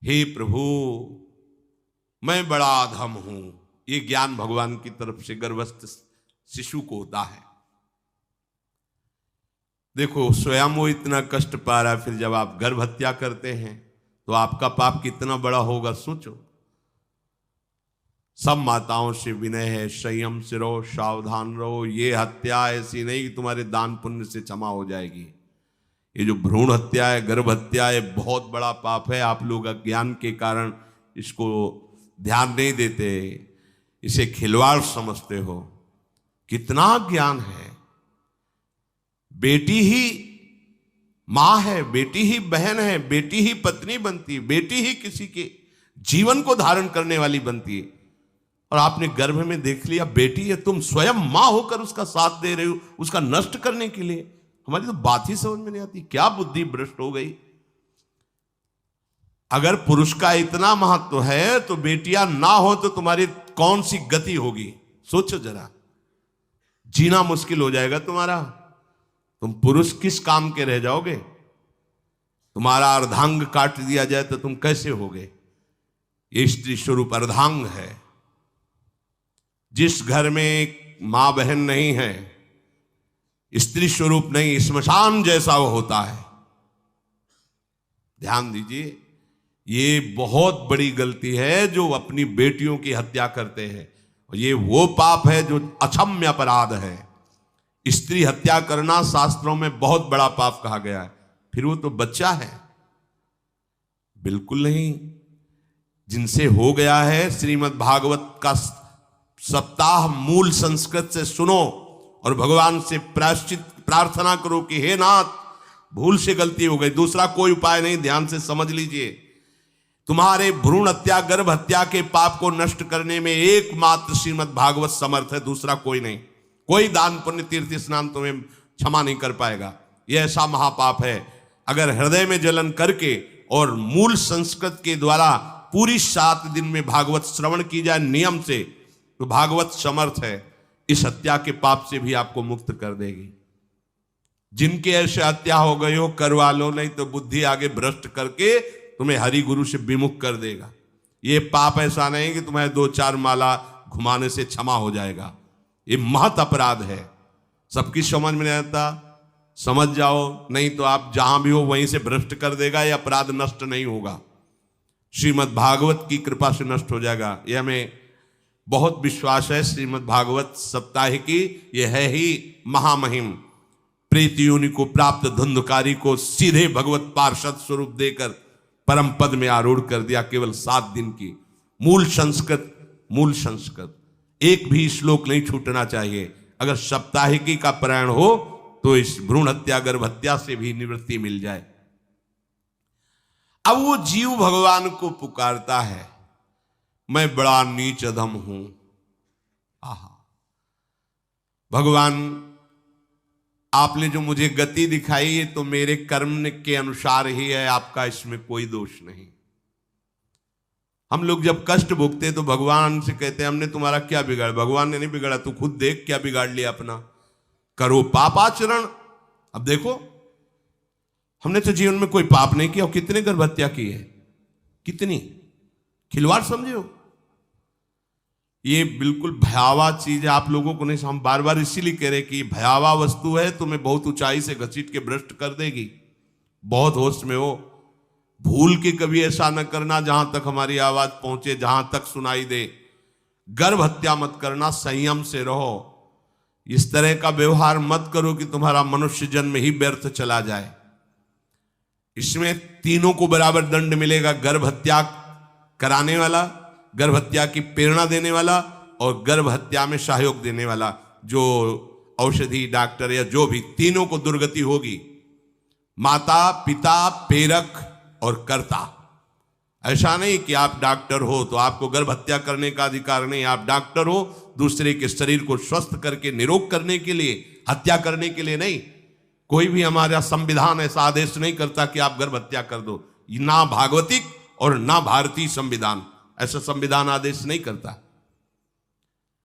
हे प्रभु मैं बड़ा अधम हूं, ये ज्ञान भगवान की तरफ से गर्भस्थ शिशु को होता है। देखो स्वयं वो इतना कष्ट पा रहा है, फिर जब आप गर्भ हत्या करते हैं तो आपका पाप कितना बड़ा होगा सोचो। सब माताओं से विनय है, संयम से रहो, सावधान रहो। ये हत्या ऐसी नहीं कि तुम्हारे दान पुण्य से क्षमा हो जाएगी। ये जो भ्रूण हत्या है, गर्भ हत्या है, बहुत बड़ा पाप है। आप लोग अज्ञान के कारण इसको ध्यान नहीं देते, इसे खिलवाड़ समझते हो। कितना ज्ञान है। बेटी ही मां है, बेटी ही बहन है, बेटी ही पत्नी बनती है, बेटी ही किसी के जीवन को धारण करने वाली बनती है। और आपने गर्भ में देख लिया बेटी है, तुम स्वयं मां होकर उसका साथ दे रहे हो, उसका नष्ट करने के लिए। हमारी तो बात ही समझ में नहीं आती, क्या बुद्धि भ्रष्ट हो गई। अगर पुरुष का इतना महत्व है तो बेटियां ना हो तो तुम्हारी कौन सी गति होगी सोचो जरा। जीना मुश्किल हो जाएगा तुम्हारा। तुम पुरुष किस काम के रह जाओगे। तुम्हारा अर्धांग काट दिया जाए तो तुम कैसे होगे। ये स्त्री स्वरूप अर्धांग है। जिस घर में मां बहन नहीं है, स्त्री स्वरूप नहीं, श्मशान जैसा वो होता है। ध्यान दीजिए, ये बहुत बड़ी गलती है जो अपनी बेटियों की हत्या करते हैं। और ये वो पाप है जो अक्षम्य अपराध है। स्त्री हत्या करना शास्त्रों में बहुत बड़ा पाप कहा गया है। फिर वो तो बच्चा है, बिल्कुल नहीं। जिनसे हो गया है, श्रीमद् भागवत का सप्ताह मूल संस्कृत से सुनो और भगवान से प्रायश्चित प्रार्थना करो कि हे नाथ भूल से गलती हो गई, दूसरा कोई उपाय नहीं। ध्यान से समझ लीजिए, तुम्हारे भ्रूण हत्या गर्भ हत्या के पाप को नष्ट करने में एकमात्र श्रीमद् भागवत समर्थ है, दूसरा कोई नहीं। कोई दान पुण्य तीर्थ स्नान तुम्हें क्षमा नहीं कर पाएगा। यह ऐसा महापाप है। अगर हृदय में जलन करके और मूल संस्कृत के द्वारा पूरी 7 दिन में भागवत श्रवण की जाए नियम से, तो भागवत समर्थ है, इस हत्या के पाप से भी आपको मुक्त कर देगी। जिनके ऐसे हत्या हो गई हो करवा लो, नहीं तो बुद्धि आगे भ्रष्ट करके तुम्हें हरि गुरु से विमुख कर देगा। ये पाप ऐसा नहीं कि तुम्हें 2-4 माला घुमाने से क्षमा हो जाएगा। ये महत अपराध है। सबकी समझ में नहीं आता, समझ जाओ, नहीं तो आप जहां भी हो वहीं से भ्रष्ट कर देगा। ये अपराध नष्ट नहीं होगा, श्रीमद् भागवत की कृपा से नष्ट हो जाएगा। यह हमें बहुत विश्वास है। श्रीमद् भागवत सप्ताह की यह है ही महामहिम। प्रेत योनि को प्राप्त धुंधकारी को सीधे भगवत पार्षद स्वरूप देकर परम पद में आरूढ़ कर दिया। केवल 7 दिन की मूल संस्कृत एक भी श्लोक नहीं छूटना चाहिए। अगर सप्ताहिकी का पारायण हो तो इस भ्रूण हत्या गर्भ हत्या से भी निवृत्ति मिल जाए। अब वो जीव भगवान को पुकारता है, मैं बड़ा नीच अधम हूं। आहा भगवान, आपने जो मुझे गति दिखाई है तो मेरे कर्म के अनुसार ही है, आपका इसमें कोई दोष नहीं। हम लोग जब कष्ट भोगते तो भगवान से कहते हैं हमने तुम्हारा क्या बिगाड़ा। भगवान ने नहीं बिगाड़ा, तू खुद देख क्या बिगाड़ लिया अपना। करो पाप आचरण। अब देखो हमने तो जीवन में कोई पाप नहीं किया और कितने गर्भ हत्या की है, कितनी खिलवाड़ समझे हो। ये बिल्कुल भयावह चीज है, आप लोगों को नहीं। हम बार बार इसीलिए कह रहे कि भयावह वस्तु है, तुम्हें बहुत ऊंचाई से घसीट के भ्रष्ट कर देगी। बहुत होश में हो, भूल के कभी ऐसा न करना जहां तक हमारी आवाज पहुंचे, जहां तक सुनाई दे। गर्भ हत्या मत करना, संयम से रहो। इस तरह का व्यवहार मत करो कि तुम्हारा मनुष्य जन्म ही व्यर्थ चला जाए। इसमें तीनों को बराबर दंड मिलेगा। गर्भ हत्या कराने वाला, गर्भ हत्या की प्रेरणा देने वाला और गर्भ हत्या में सहयोग देने वाला, जो औषधि डॉक्टर या जो भी, तीनों को दुर्गति होगी। माता पिता प्रेरक और कर्ता। ऐसा नहीं कि आप डॉक्टर हो तो आपको गर्भ हत्या करने का अधिकार नहीं। आप डॉक्टर हो दूसरे के शरीर को स्वस्थ करके निरोग करने के लिए, हत्या करने के लिए नहीं। कोई भी हमारा संविधान ऐसा आदेश नहीं करता कि आप गर्भ हत्या कर दो। ना भागवतिक और ना भारतीय संविधान ऐसा संविधान आदेश नहीं करता।